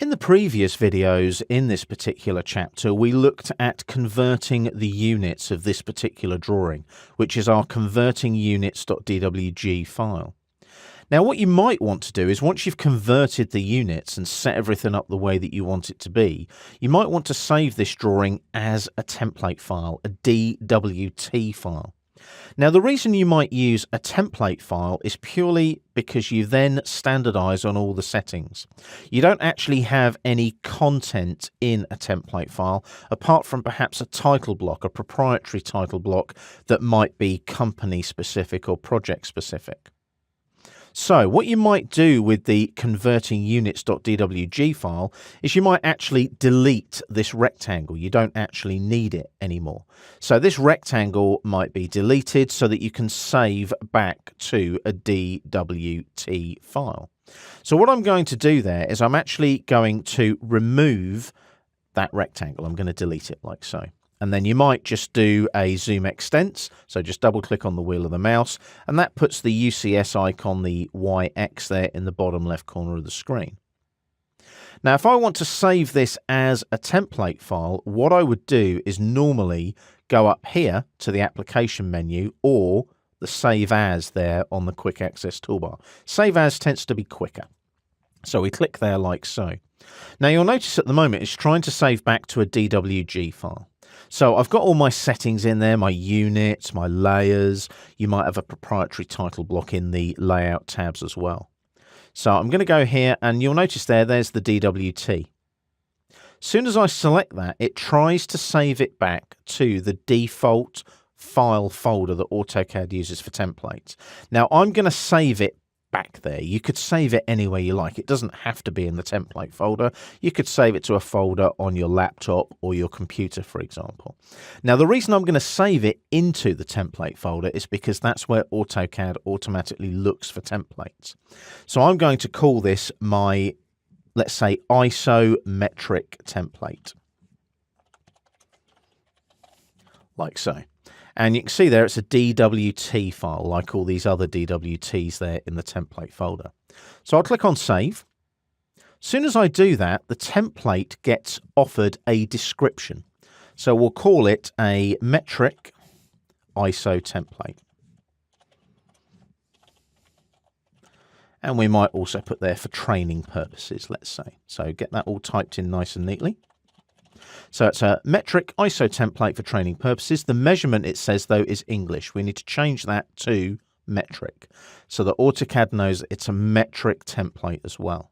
In the previous videos in this particular chapter, we looked at converting the units of this particular drawing, which is our converting units.dwg file. Now, what you might want to do is once you've converted the units and set everything up the way that you want it to be, you might want to save this drawing as a template file, a DWT file. Now, the reason you might use a template file is purely because you then standardize on all the settings. You don't actually have any content in a template file, apart from perhaps a title block, a proprietary title block that might be company specific or project specific. So what you might do with the converting units.dwg file is you might actually delete this rectangle. You don't actually need it anymore. So this rectangle might be deleted so that you can save back to a DWT file. So what I'm going to do there is I'm actually going to remove that rectangle. I'm going to delete it like so. And then you might just do a zoom extents. So just double click on the wheel of the mouse and that puts the UCS icon, the YX there in the bottom left corner of the screen. Now, if I want to save this as a template file, what I would do is normally go up here to the application menu or the save as there on the quick access toolbar. Save as tends to be quicker. So we click there like so. Now you'll notice at the moment it's trying to save back to a DWG file. So I've got all my settings in there, my units, my layers. You might have a proprietary title block in the layout tabs as well. So I'm going to go here and you'll notice there's the DWT. As soon as I select that, it tries to save it back to the default file folder that AutoCAD uses for templates. Now I'm going to save it back there. You could save it anywhere you like. It doesn't have to be in the template folder. You could save it to a folder on your laptop or your computer, for example. Now, the reason I'm going to save it into the template folder is because that's where AutoCAD automatically looks for templates. So I'm going to call this my, let's say, isometric template. Like so. And you can see there it's a DWT file, like all these other DWTs there in the template folder. So I'll click on Save. As soon as I do that, the template gets offered a description. So we'll call it a metric ISO template. And we might also put there for training purposes, let's say. So get that all typed in nice and neatly. So it's a metric ISO template for training purposes. The measurement, it says, though, is English. We need to change that to metric so that AutoCAD knows it's a metric template as well.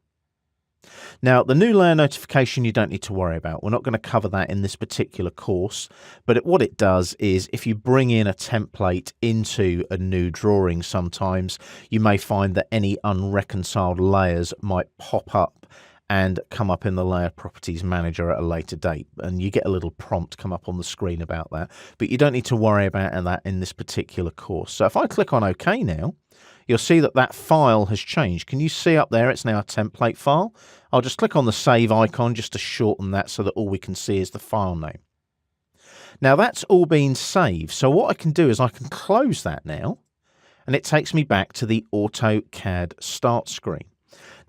Now, the new layer notification you don't need to worry about. We're not going to cover that in this particular course, but what it does is if you bring in a template into a new drawing sometimes, you may find that any unreconciled layers might pop up and come up in the Layer Properties Manager at a later date. And you get a little prompt come up on the screen about that. But you don't need to worry about that in this particular course. So if I click on OK now, you'll see that that file has changed. Can you see up there it's now a template file? I'll just click on the Save icon just to shorten that so that all we can see is the file name. Now that's all been saved. So what I can do is I can close that now. And it takes me back to the AutoCAD Start screen.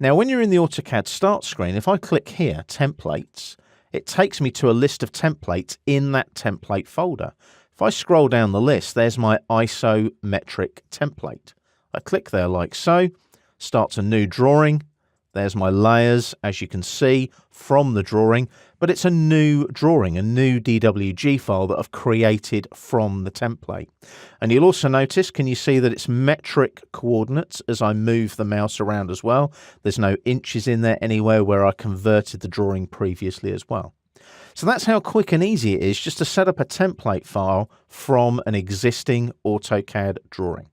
Now, when you're in the AutoCAD Start screen, if I click here, Templates, it takes me to a list of templates in that template folder. If I scroll down the list, there's my isometric template. I click there like so, starts a new drawing. There's my layers, as you can see, from the drawing, but it's a new drawing, a new DWG file that I've created from the template. And you'll also notice, can you see that it's metric coordinates as I move the mouse around as well? There's no inches in there anywhere where I converted the drawing previously as well. So that's how quick and easy it is just to set up a template file from an existing AutoCAD drawing.